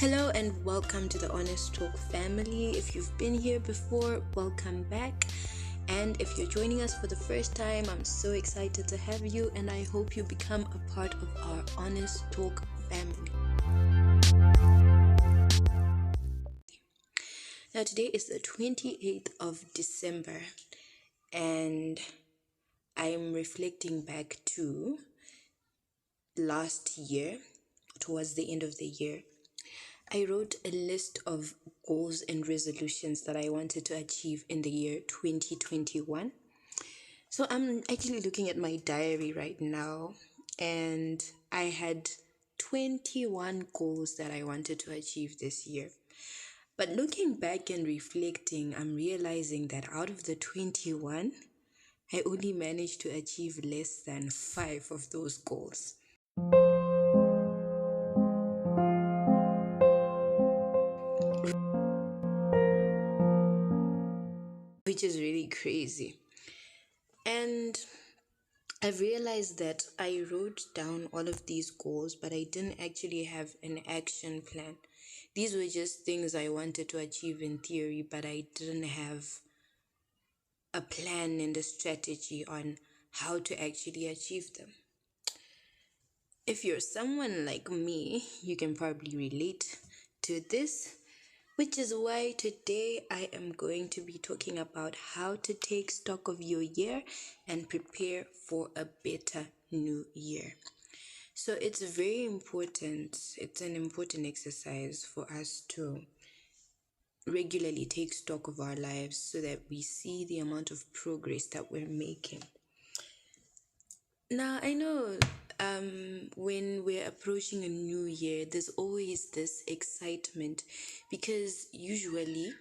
Hello and welcome to the Honest Talk family. If you've been here before, welcome back. And if you're joining us for the first time, I'm so excited to have you and I hope you become a part of our Honest Talk family. Now, today is the 28th of December and I'm reflecting back to last year, towards the end of the year. I wrote a list of goals and resolutions that I wanted to achieve in the year 2021. So I'm actually looking at my diary right now, and I had 21 goals that I wanted to achieve this year. But looking back and reflecting, I'm realizing that out of the 21, I only managed to achieve less than 5 of those goals. Which is really crazy. And I've realized that I wrote down all of these goals, but I didn't actually have an action plan. These were just things I wanted to achieve in theory, but I didn't have a plan and a strategy on how to actually achieve them. If you're someone like me, you can probably relate to this, which is why today I am going to be talking about how to take stock of your year and prepare for a better new year. So it's very important, it's an important exercise for us to regularly take stock of our lives so that we see the amount of progress that we're making. Now, I know when we're approaching a new year, there's always this excitement because usually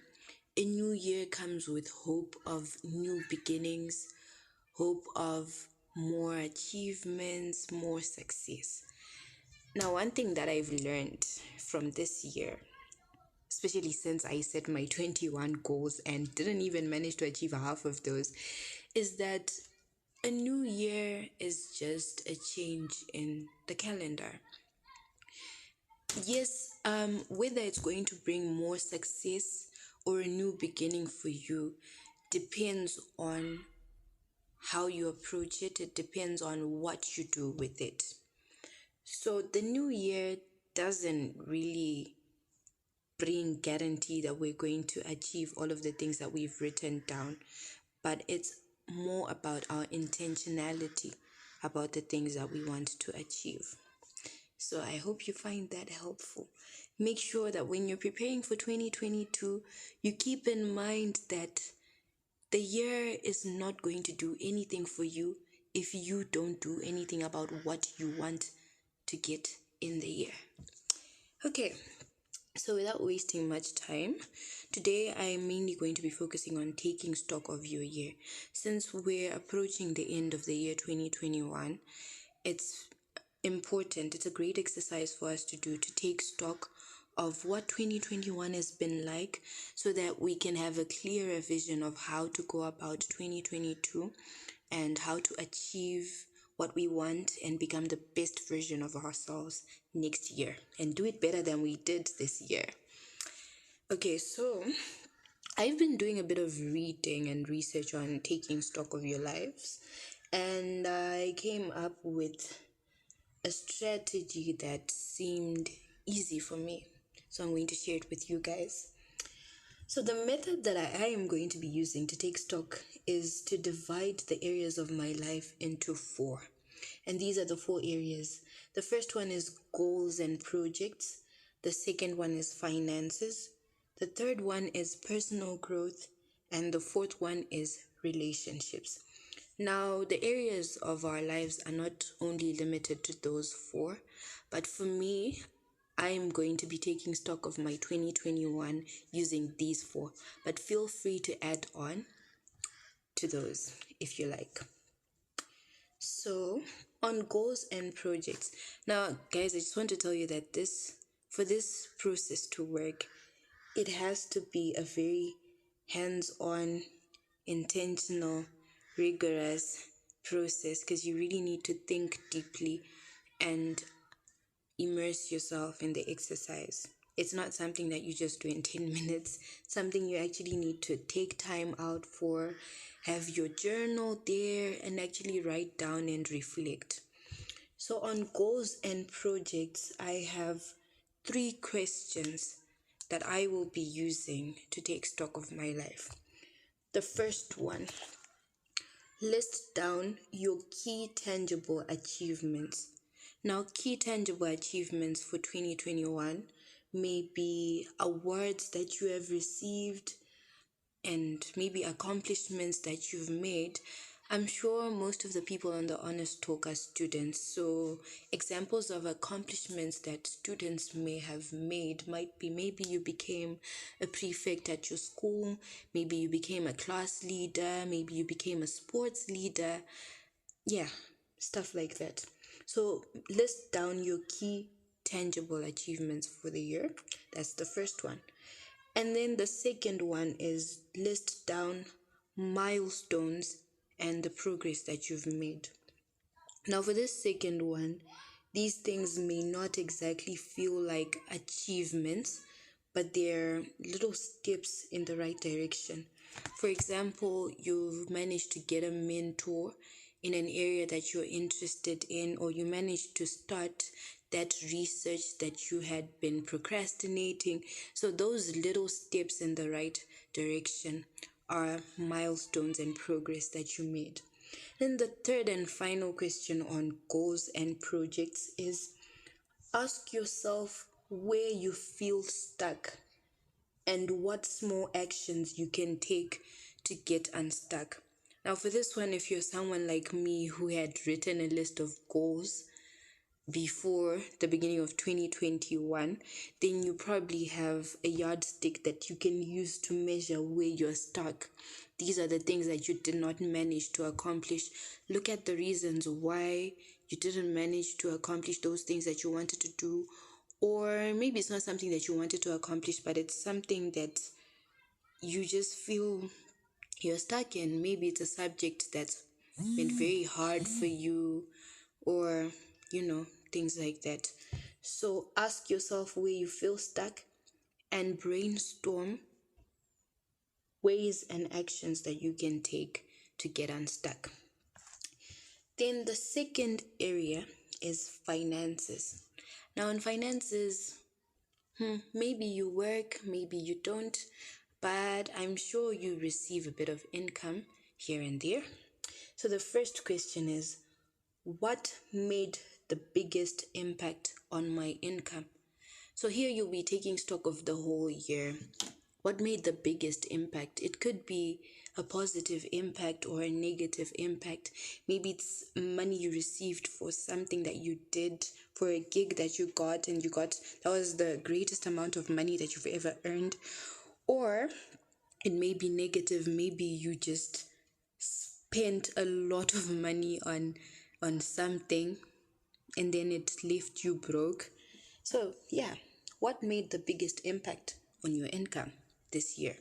a new year comes with hope of new beginnings, hope of more achievements, more success. Now, one thing that I've learned from this year, especially since I set my 21 goals and didn't even manage to achieve half of those, is that a new year is just a change in the calendar. Yes, whether it's going to bring more success or a new beginning for you depends on how you approach it. It depends on what you do with it. So the new year doesn't really bring guarantee that we're going to achieve all of the things that we've written down, but it's more about our intentionality about the things that we want to achieve. So I hope you find that helpful. Make sure that when you're preparing for 2022, you keep in mind that the year is not going to do anything for you if you don't do anything about what you want to get in the year. Okay, so without wasting much time, today I am mainly going to be focusing on taking stock of your year. Since we're approaching the end of the year 2021, it's important, it's a great exercise for us to do to take stock of what 2021 has been like so that we can have a clearer vision of how to go about 2022 and how to achieve what we want and become the best version of ourselves next year and do it better than we did this year. Okay, so I've been doing a bit of reading and research on taking stock of your lives, and I came up with a strategy that seemed easy for me. So I'm going to share it with you guys. So the method that I am going to be using to take stock is to divide the areas of my life into 4. And these are the 4 areas. The first one is goals and projects. The second one is finances. The third one is personal growth. And the fourth one is relationships. Now, the areas of our lives are not only limited to those 4, but for me, I am going to be taking stock of my 2021 using these 4, but feel free to add on to those if you like. So, on goals and projects. Now, guys, I just want to tell you that for this process to work, it has to be a very hands-on, intentional, rigorous process because you really need to think deeply and immerse yourself in the exercise. It's not something that you just do in 10 minutes, something you actually need to take time out for, have your journal there, and actually write down and reflect. So, on goals and projects, I have 3 questions that I will be using to take stock of my life. The first one: list down your key tangible achievements. Now, key tangible achievements for 2021 may be awards that you have received and maybe accomplishments that you've made. I'm sure most of the people on the Honest Talk are students, so examples of accomplishments that students may have made might be maybe you became a prefect at your school, maybe you became a class leader, maybe you became a sports leader. Yeah, stuff like that. So list down your key tangible achievements for the year. That's the first one. And then the second one is list down milestones and the progress that you've made. Now, for this second one, these things may not exactly feel like achievements, but they're little steps in the right direction. For example, you've managed to get a mentor in an area that you're interested in, or you managed to start that research that you had been procrastinating. So, those little steps in the right direction are milestones and progress that you made. Then the third and final question on goals and projects is: ask yourself where you feel stuck and what small actions you can take to get unstuck. Now, for this one, if you're someone like me who had written a list of goals before the beginning of 2021, then you probably have a yardstick that you can use to measure where you're stuck. These are the things that you did not manage to accomplish. Look at the reasons why you didn't manage to accomplish those things that you wanted to do. Or maybe it's not something that you wanted to accomplish, but it's something that you just feel you're stuck in. Maybe it's a subject that's been very hard for you, or things like that. So ask yourself where you feel stuck and brainstorm ways and actions that you can take to get unstuck. Then the second area is finances. Now, in finances, maybe you work, maybe you don't, but I'm sure you receive a bit of income here and there. So the first question is: what made the biggest impact on my income? So here you'll be taking stock of the whole year. What made the biggest impact? It could be a positive impact or a negative impact. Maybe it's money you received for something that you did, for a gig that you got, and that was the greatest amount of money that you've ever earned. Or it may be negative. Maybe you just spent a lot of money on something and then it left you broke. So yeah, what made the biggest impact on your income this year?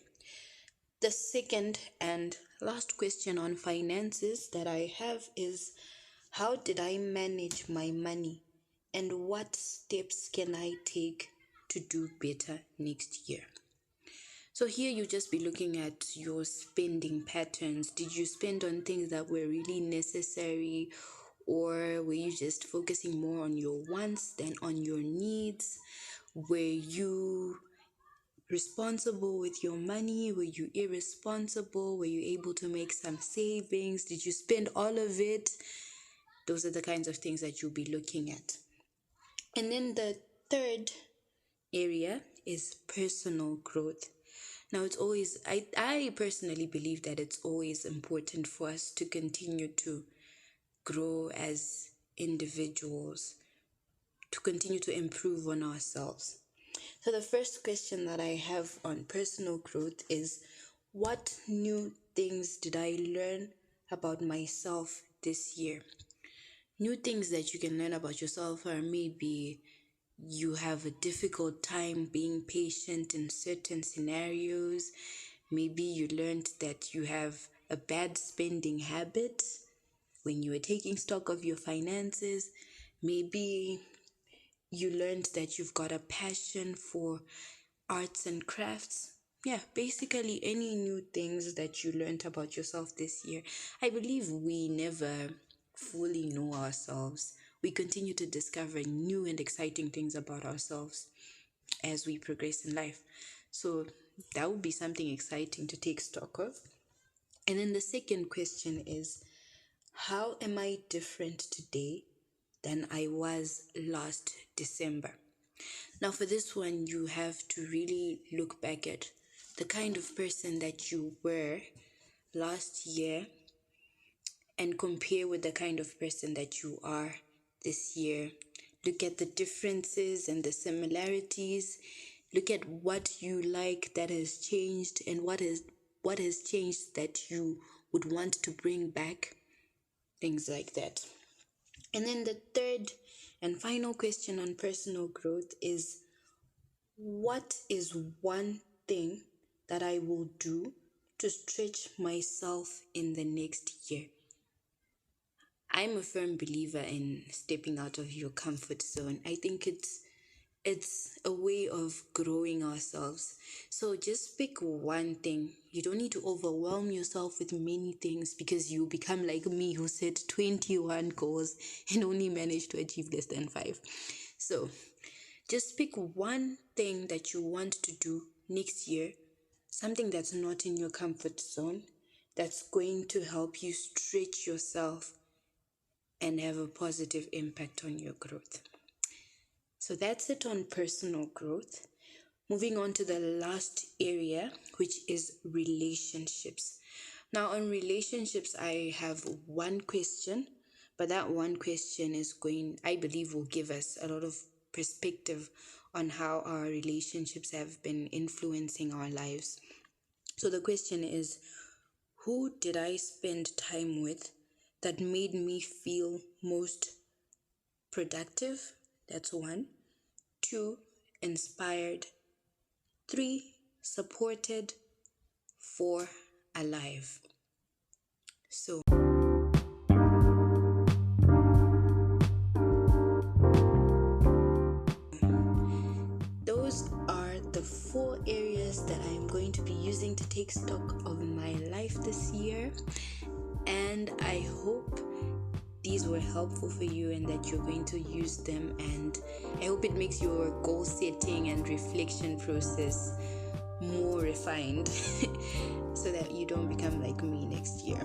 The second and last question on finances that I have is: how did I manage my money and what steps can I take to do better next year? So here you just be looking at your spending patterns. Did you spend on things that were really necessary, or were you just focusing more on your wants than on your needs? Were you responsible with your money? Were you irresponsible? Were you able to make some savings? Did you spend all of it? Those are the kinds of things that you'll be looking at. And then the third area is personal growth. Now, it's always, I personally believe that it's always important for us to continue to grow as individuals, to continue to improve on ourselves. So the first question that I have on personal growth is: what new things did I learn about myself this year? New things that you can learn about yourself are maybe you have a difficult time being patient in certain scenarios. Maybe you learned that you have a bad spending habit when you were taking stock of your finances. Maybe you learned that you've got a passion for arts and crafts. Yeah, basically any new things that you learned about yourself this year. I believe we never fully know ourselves. We continue to discover new and exciting things about ourselves as we progress in life. So that would be something exciting to take stock of. And then the second question is, how am I different today than I was last December? Now, for this one, you have to really look back at the kind of person that you were last year and compare with the kind of person that you are this year. Look at the differences and the similarities. Look at what you like that has changed and what has changed that you would want to bring back. Things like that. And then the third and final question on personal growth is, what is one thing that I will do to stretch myself in the next year? I'm a firm believer in stepping out of your comfort zone. I think it's a way of growing ourselves. So just pick one thing. You don't need to overwhelm yourself with many things, because you become like me, who set 21 goals and only managed to achieve less than 5. So just pick one thing that you want to do next year, something that's not in your comfort zone, that's going to help you stretch yourself and have a positive impact on your growth. So that's it on personal growth. Moving on to the last area, which is relationships. Now, on relationships, I have one question, but that one question I believe, will give us a lot of perspective on how our relationships have been influencing our lives. So the question is, who did I spend time with that made me feel most productive? That's 1. 2, inspired. 3, supported. 4, alive. So those are the 4 areas that I am going to be using to take stock of my life this year. And I hope these were helpful for you and that you're going to use them, and I hope it makes your goal setting and reflection process more refined so that you don't become like me next year.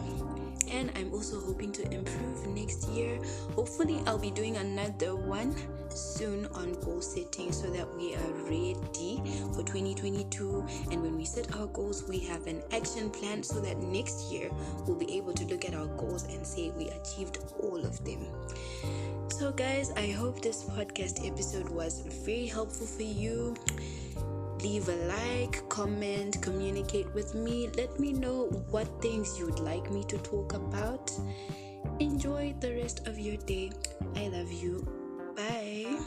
And I'm also hoping to improve next year. Hopefully I'll be doing another one soon on goal setting, so that we are ready for 2022, and when we set our goals, we have an action plan, so that next year we'll be able to look at our goals and say we achieved all of them. So guys, I hope this podcast episode was very helpful for you. Leave a like, comment, communicate with me. Let me know what things you would like me to talk about. Enjoy the rest of your day. I love you. Bye.